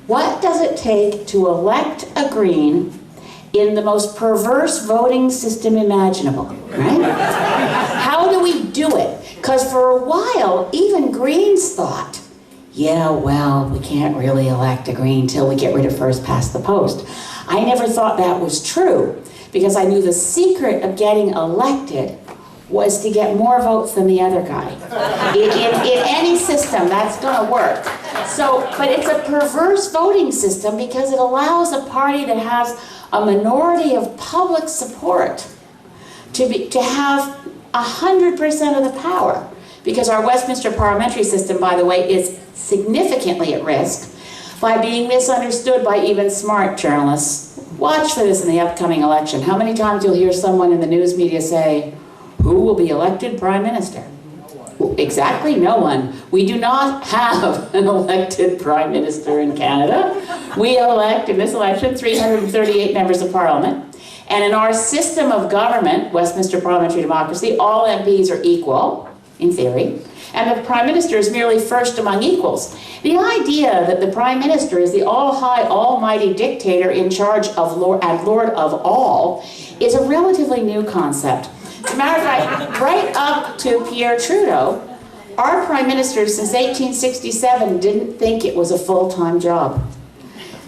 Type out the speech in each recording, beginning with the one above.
what does it take to elect a Green in the most perverse voting system imaginable, right? How do we do it? Because for a while, even Greens thought, yeah, well, we can't really elect a Green till we get rid of first past the post. I never thought that was true, because I knew the secret of getting elected was to get more votes than the other guy. In any system, that's gonna work. So, but it's a perverse voting system because it allows a party that has a minority of public support to have 100% of the power. Because our Westminster parliamentary system, by the way, is significantly at risk by being misunderstood by even smart journalists. Watch for this in the upcoming election. How many times you'll hear someone in the news media say, who will be elected Prime Minister? Well, exactly, no one. We do not have an elected Prime Minister in Canada. We elect, in this election, 338 members of Parliament. And in our system of government, Westminster parliamentary democracy, all MPs are equal, in theory, and the Prime Minister is merely first among equals. The idea that the Prime Minister is the all-high, almighty dictator in charge of and Lord of all is a relatively new concept. As a matter of fact, right up to Pierre Trudeau, our Prime Minister since 1867 didn't think it was a full-time job.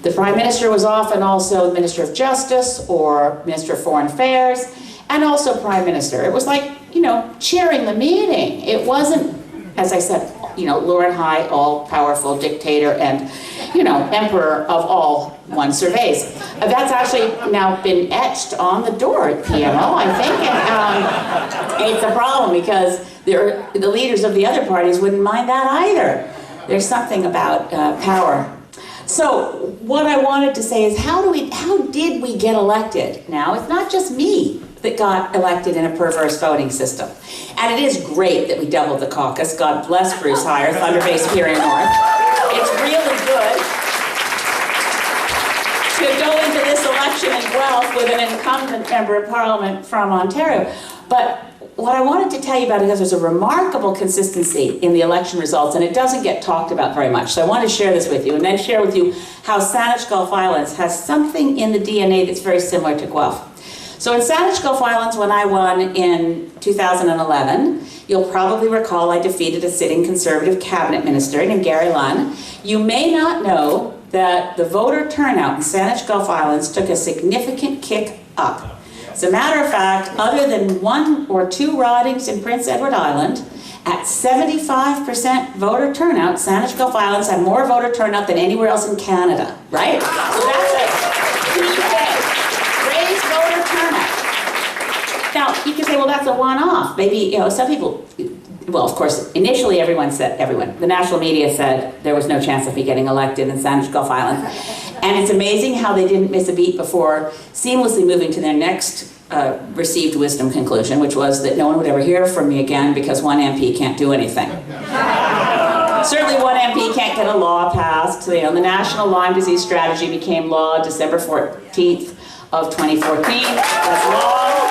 The Prime Minister was often also Minister of Justice or Minister of Foreign Affairs, and also Prime Minister. It was like, you know, chairing the meeting. It wasn't, as I said, you know, Lord High, all-powerful dictator and, you know, emperor of all one surveys. That's actually now been etched on the door at PMO, I think. And, it's a problem because the leaders of the other parties wouldn't mind that either. There's something about power. So what I wanted to say is how did we get elected? Now, it's not just me that got elected in a perverse voting system. And it is great that we doubled the caucus. God bless Bruce Hire, Thunder Bay Superior North. It's really good to go into this election in Guelph with an incumbent member of Parliament from Ontario. But what I wanted to tell you about it is there's a remarkable consistency in the election results, and it doesn't get talked about very much. So I want to share this with you, and then share with you how Saanich Gulf Islands has something in the DNA that's very similar to Guelph. So in Saanich Gulf Islands, when I won in 2011, you'll probably recall I defeated a sitting Conservative cabinet minister named Gary Lunn. You may not know that the voter turnout in Saanich Gulf Islands took a significant kick up. As a matter of fact, other than 1 or 2 ridings in Prince Edward Island, at 75% voter turnout, Saanich Gulf Islands had more voter turnout than anywhere else in Canada, right? So that's a huge thing. Raised voter turnout. Now, you can say, well, that's a one-off. Maybe, you know, some people, well, of course, initially the national media said there was no chance of me getting elected in Saanich Gulf Islands. And it's amazing how they didn't miss a beat before seamlessly moving to their next received wisdom conclusion, which was that no one would ever hear from me again because one MP can't do anything. Certainly one MP can't get a law passed. So, you know, the National Lyme Disease Strategy became law December 14th of 2014. That's law.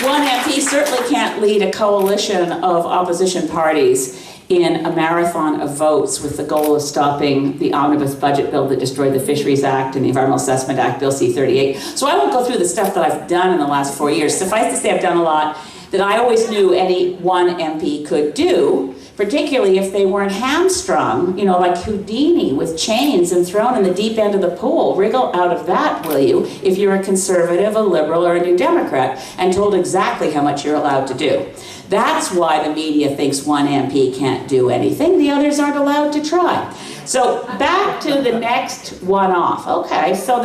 One MP certainly can't lead a coalition of opposition parties in a marathon of votes with the goal of stopping the omnibus budget bill that destroyed the Fisheries Act and the Environmental Assessment Act, Bill C-38. So I won't go through the stuff that I've done in the last 4 years. Suffice to say I've done a lot that I always knew any one MP could do, particularly if they weren't hamstrung, you know, like Houdini with chains and thrown in the deep end of the pool. Wriggle out of that, will you, if you're a conservative, a liberal, or a New Democrat, and told exactly how much you're allowed to do. That's why the media thinks one MP can't do anything. The others aren't allowed to try. So back to the next one-off. Okay, so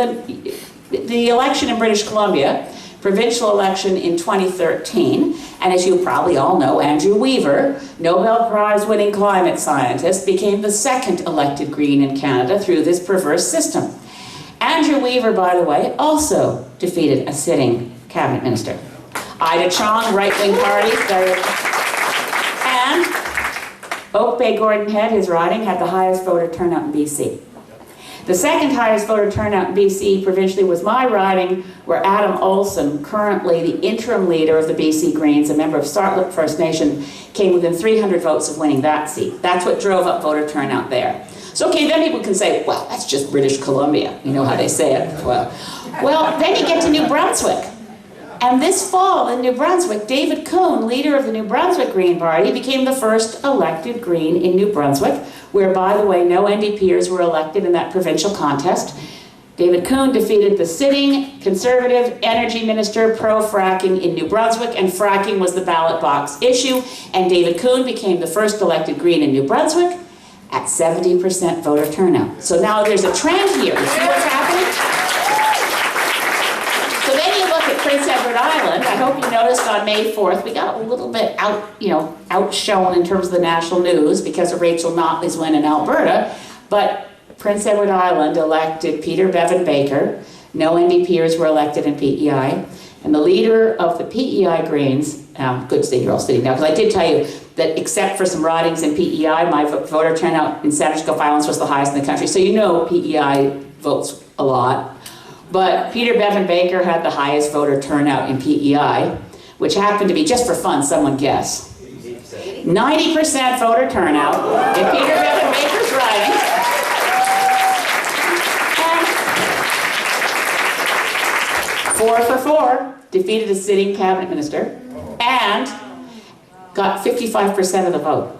the election in British Columbia, provincial election in 2013, and as you probably all know, Andrew Weaver, Nobel Prize winning climate scientist, became the second elected Green in Canada through this perverse system. Andrew Weaver, by the way, also defeated a sitting cabinet minister. Ida Chong, right-wing party, and Oak Bay Gordon Head, his riding, had the highest voter turnout in BC. The second highest voter turnout in BC provincially was my riding, where Adam Olson, currently the interim leader of the BC Greens, a member of Sartlip First Nation, came within 300 votes of winning that seat. That's what drove up voter turnout there. So okay, then people can say, well, that's just British Columbia. You know how they say it. Well, then you get to New Brunswick. And this fall in New Brunswick, David Coon, leader of the New Brunswick Green Party, became the first elected Green in New Brunswick, where, by the way, no NDPers were elected in that provincial contest. David Coon defeated the sitting Conservative Energy Minister pro-fracking in New Brunswick, and fracking was the ballot box issue, and David Coon became the first elected Green in New Brunswick at 70% voter turnout. So now there's a trend here. You see what's happening? So then you look at Prince Edward Island. I hope you noticed on May 4th, we got a little bit outshone in terms of the national news because of Rachel Notley's win in Alberta. But Prince Edward Island elected Peter Bevan Baker. No NDPers were elected in PEI. And the leader of the PEI Greens, good to see you're all sitting now, because I did tell you that except for some ridings in PEI, my voter turnout in Saanich Gulf Islands was the highest in the country. So you know PEI votes a lot. But Peter Bevan Baker had the highest voter turnout in PEI, which happened to be, just for fun, someone guess. 90% voter turnout in Peter Bevan Baker's riding. And 4 for 4, defeated a sitting cabinet minister, and got 55% of the vote.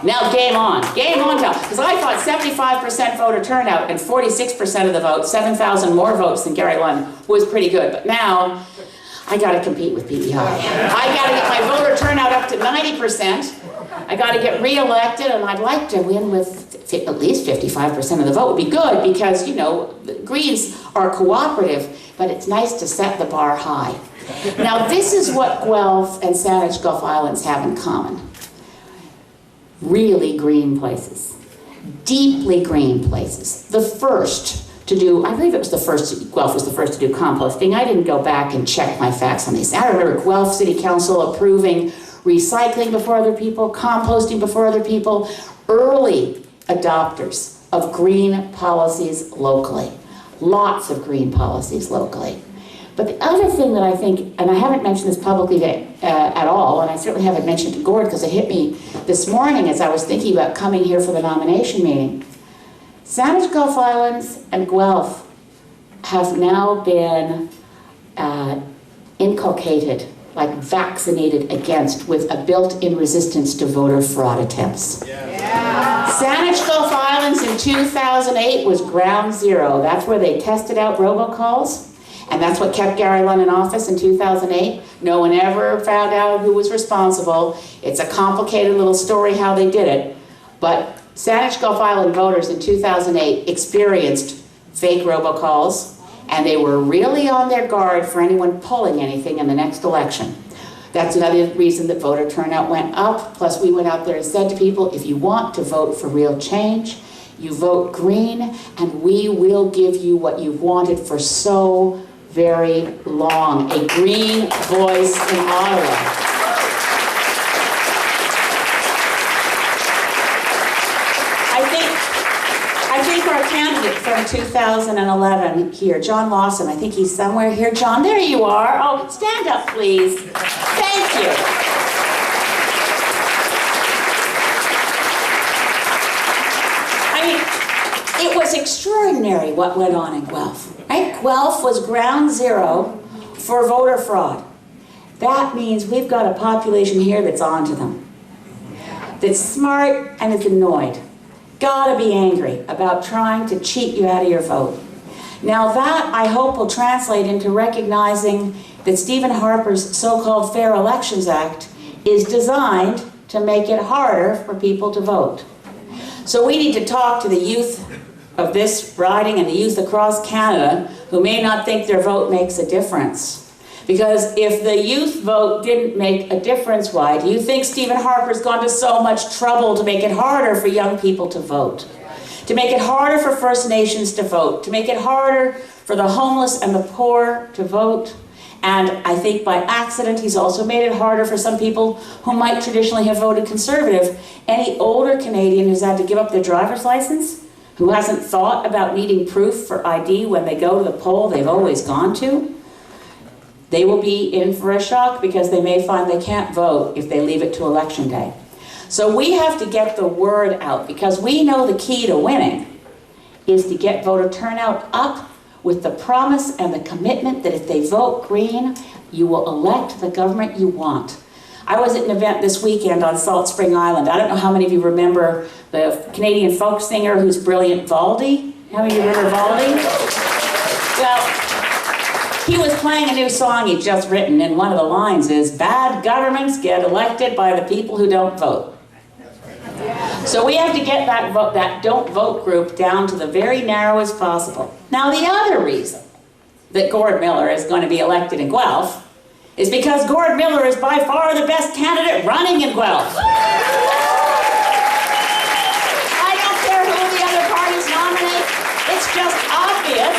Now game on, because I thought 75% voter turnout and 46% of the vote, 7,000 more votes than Gary Lunn, was pretty good. But now, I gotta compete with PEI. I gotta get my voter turnout up to 90%. I gotta get re-elected, and I'd like to win with at least 55% of the vote. Would be good, because, you know, the Greens are cooperative, but it's nice to set the bar high. Now this is what Guelph and Saanich Gulf Islands have in common. Really green places, deeply green places. The first to do, I believe it was the first, Guelph was the first to do composting. I didn't go back and check my facts on these. I remember Guelph City Council approving recycling before other people, composting before other people, early adopters of green policies locally. Lots of green policies locally. But the other thing that I think, and I haven't mentioned this publicly at all, and I certainly haven't mentioned to Gord because it hit me this morning as I was thinking about coming here for the nomination meeting. Saanich Gulf Islands and Guelph have now been inculcated, like vaccinated against, with a built-in resistance to voter fraud attempts. Yeah. Saanich Gulf Islands in 2008 was ground zero. That's where they tested out robocalls. And that's what kept Gary Lunn in office in 2008. No one ever found out who was responsible. It's a complicated little story how they did it. But Saanich Gulf Island voters in 2008 experienced fake robocalls, and they were really on their guard for anyone pulling anything in the next election. That's another reason that voter turnout went up. Plus, we went out there and said to people, if you want to vote for real change, you vote green, and we will give you what you've wanted for so very long, a green voice in Ottawa. I think our candidate from 2011 here, John Lawson, I think he's somewhere here. John, there you are. Oh, stand up, please. Thank you. I mean, it was extraordinary what went on in Guelph. Right? Guelph was ground zero for voter fraud. That means we've got a population here that's onto them. That's smart and is annoyed. Gotta be angry about trying to cheat you out of your vote. Now that, I hope, will translate into recognizing that Stephen Harper's so-called Fair Elections Act is designed to make it harder for people to vote. So we need to talk to the youth of this riding and the youth across Canada who may not think their vote makes a difference. Because if the youth vote didn't make a difference, why do you think Stephen Harper's gone to so much trouble to make it harder for young people to vote? To make it harder for First Nations to vote, to make it harder for the homeless and the poor to vote. And I think by accident he's also made it harder for some people who might traditionally have voted Conservative. Any older Canadian who's had to give up their driver's license who hasn't thought about needing proof for ID when they go to the poll they've always gone to, they will be in for a shock because they may find they can't vote if they leave it to election day. So we have to get the word out, because we know the key to winning is to get voter turnout up with the promise and the commitment that if they vote Green, you will elect the government you want. I was at an event this weekend on Salt Spring Island. I don't know how many of you remember the Canadian folk singer who's brilliant, Valdi. How many of you remember Valdi? Well, he was playing a new song he'd just written, and one of the lines is, "Bad governments get elected by the people who don't vote." So we have to get that don't vote group down to the very narrowest possible. Now, the other reason that Gord Miller is going to be elected in Guelph is because Gord Miller is by far the best candidate running in Guelph. I don't care who the other parties nominate. It's just obvious.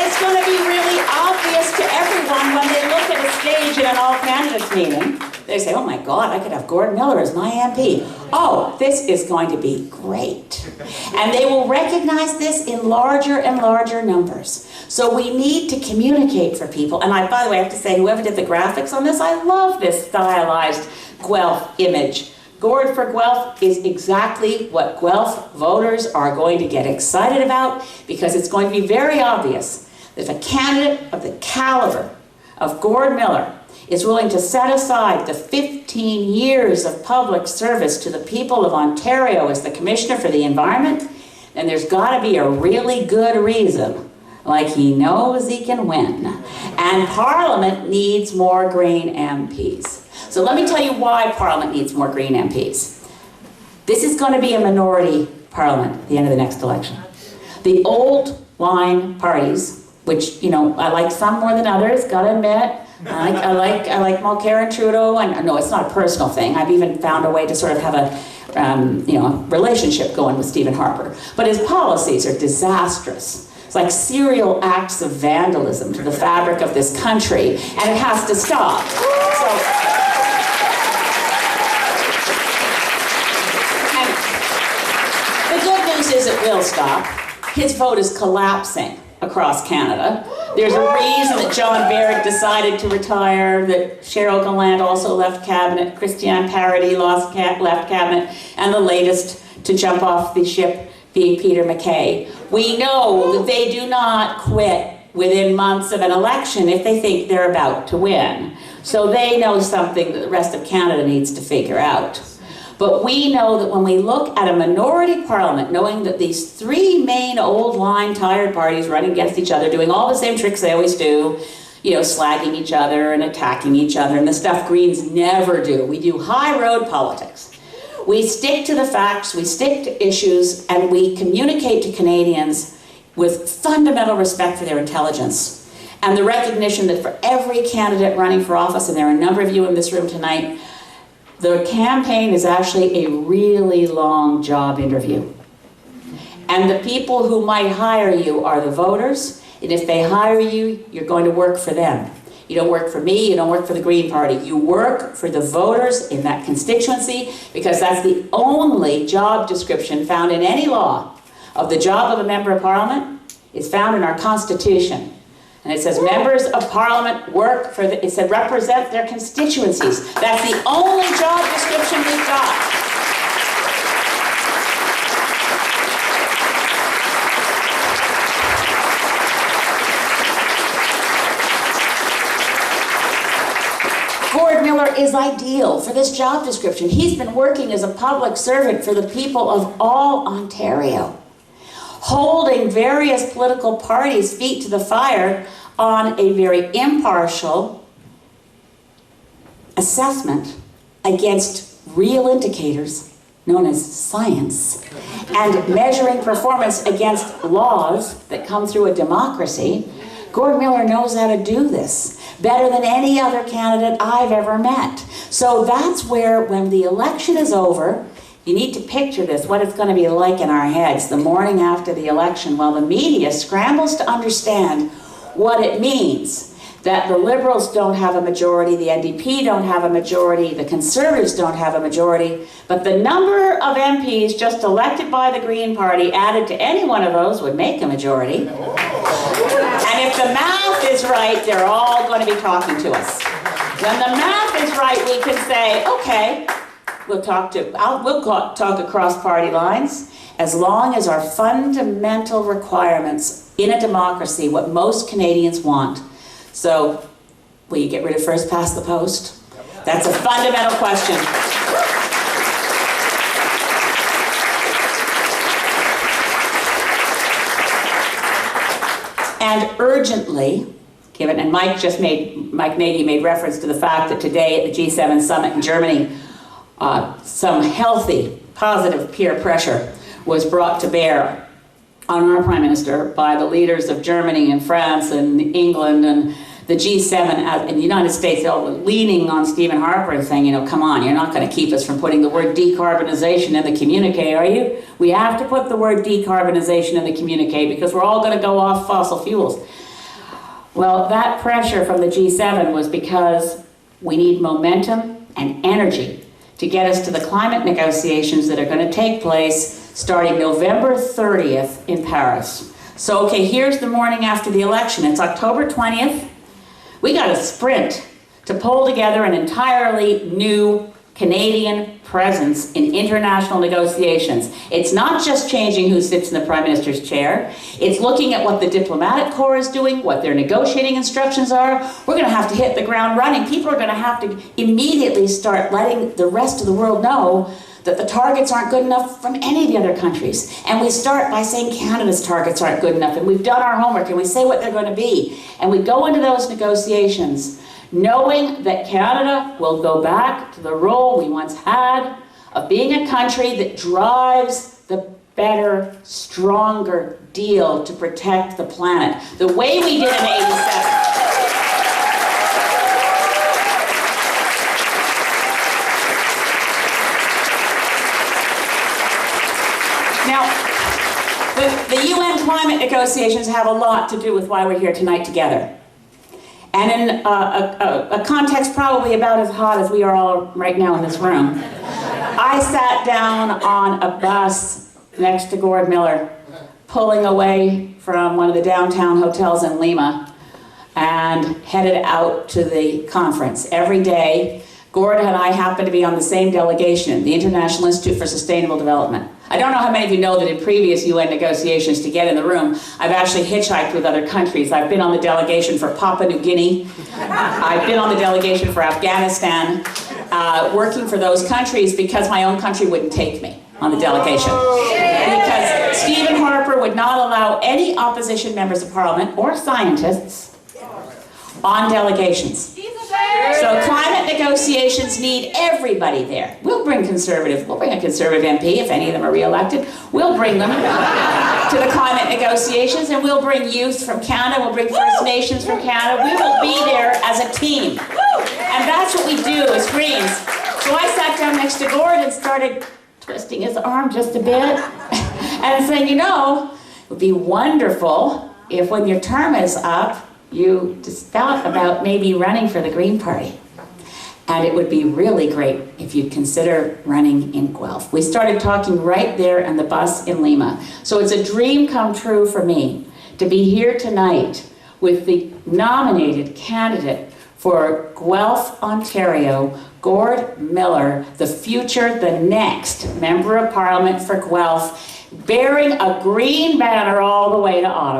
It's going to be really obvious to everyone when they look at a stage in an all-candidates meeting. They say, "Oh my God, I could have Gord Miller as my MP. Oh, this is going to be great." And they will recognize this in larger and larger numbers. So we need to communicate for people. And by the way, I have to say, whoever did the graphics on this, I love this stylized Guelph image. Gord for Guelph is exactly what Guelph voters are going to get excited about, because it's going to be very obvious that if a candidate of the caliber of Gord Miller is willing to set aside the 15 years of public service to the people of Ontario as the Commissioner for the Environment, then there's got to be a really good reason, like he knows he can win. And Parliament needs more Green MPs. So let me tell you why Parliament needs more Green MPs. This is going to be a minority Parliament at the end of the next election. The old line parties, which, you know, I like some more than others, gotta admit. I like Mulcair and Trudeau, and no, it's not a personal thing. I've even found a way to sort of have a relationship going with Stephen Harper. But his policies are disastrous. It's like serial acts of vandalism to the fabric of this country, and it has to stop. So, and the good news is it will stop. His vote is collapsing across Canada. There's a reason that John Barrett decided to retire, that Cheryl Gallant also left cabinet, Christiane Parody left cabinet, and the latest to jump off the ship being Peter MacKay. We know that they do not quit within months of an election if they think they're about to win. So they know something that the rest of Canada needs to figure out. But we know that when we look at a minority parliament, knowing that these three main old line tired parties running against each other, doing all the same tricks they always do, you know, slagging each other and attacking each other, and the stuff Greens never do. We do high road politics. We stick to the facts, we stick to issues, and we communicate to Canadians with fundamental respect for their intelligence and the recognition that for every candidate running for office, and there are a number of you in this room tonight, the campaign is actually a really long job interview. And the people who might hire you are the voters, and if they hire you, you're going to work for them. You don't work for me, you don't work for the Green Party. You work for the voters in that constituency, because that's the only job description found in any law of the job of a member of Parliament. It's found in our Constitution. And it says members of Parliament work for, it said represent their constituencies. That's the only job description we've got. Gord Miller is ideal for this job description. He's been working as a public servant for the people of all Ontario, holding various political parties' feet to the fire on a very impartial assessment against real indicators known as science, and measuring performance against laws that come through a democracy. Gord Miller knows how to do this better than any other candidate I've ever met. So that's where, when the election is over, you need to picture this, what it's going to be like in our heads the morning after the election, while the media scrambles to understand what it means that the Liberals don't have a majority, the NDP don't have a majority, the Conservatives don't have a majority, but the number of MPs just elected by the Green Party added to any one of those would make a majority. And if the math is right, they're all going to be talking to us. When the math is right, we can say, okay, we'll talk across party lines, as long as our fundamental requirements in a democracy, what most Canadians want. So, will you get rid of first past the post? That's a fundamental question. And urgently, given, and Mike Nagy made reference to the fact that today at the G7 summit in Germany, some healthy, positive peer pressure was brought to bear on our Prime Minister by the leaders of Germany and France and England and the G7 in the United States, all leaning on Stephen Harper and saying, you know, come on, you're not going to keep us from putting the word decarbonization in the communique, are you? We have to put the word decarbonization in the communique because we're all going to go off fossil fuels. Well, that pressure from the G7 was because we need momentum and energy to get us to the climate negotiations that are going to take place starting November 30th in Paris. So, okay, here's the morning after the election. It's October 20th. We got to sprint to pull together an entirely new Canadian presence in international negotiations. It's not just changing who sits in the Prime Minister's chair. It's looking at what the diplomatic corps is doing, what their negotiating instructions are. We're going to have to hit the ground running. People are going to have to immediately start letting the rest of the world know that the targets aren't good enough from any of the other countries. And we start by saying Canada's targets aren't good enough, and we've done our homework, and we say what they're going to be. And we go into those negotiations knowing that Canada will go back to the role we once had of being a country that drives the better, stronger deal to protect the planet, the way we did in '87. Now, the UN climate negotiations have a lot to do with why we're here tonight together. And in a context probably about as hot as we are all right now in this room, I sat down on a bus next to Gord Miller, pulling away from one of the downtown hotels in Lima, and headed out to the conference. Every day, Gord and I happened to be on the same delegation, the International Institute for Sustainable Development. I don't know how many of you know that in previous UN negotiations to get in the room, I've actually hitchhiked with other countries. I've been on the delegation for Papua New Guinea. I've been on the delegation for Afghanistan, working for those countries because my own country wouldn't take me on the delegation. Because Stephen Harper would not allow any opposition members of parliament or scientists on delegations. So climate negotiations need everybody there. We'll bring a conservative MP if any of them are re-elected. We'll bring them to the climate negotiations, and we'll bring youth from Canada, we'll bring First Nations from Canada. We will be there as a team. And that's what we do as Greens. So I sat down next to Gord and started twisting his arm just a bit and saying, you know, it would be wonderful if when your term is up, you just thought about maybe running for the Green Party. And it would be really great if you'd consider running in Guelph. We started talking right there on the bus in Lima. So it's a dream come true for me to be here tonight with the nominated candidate for Guelph, Ontario, Gord Miller, the next Member of Parliament for Guelph, bearing a green banner all the way to Ottawa.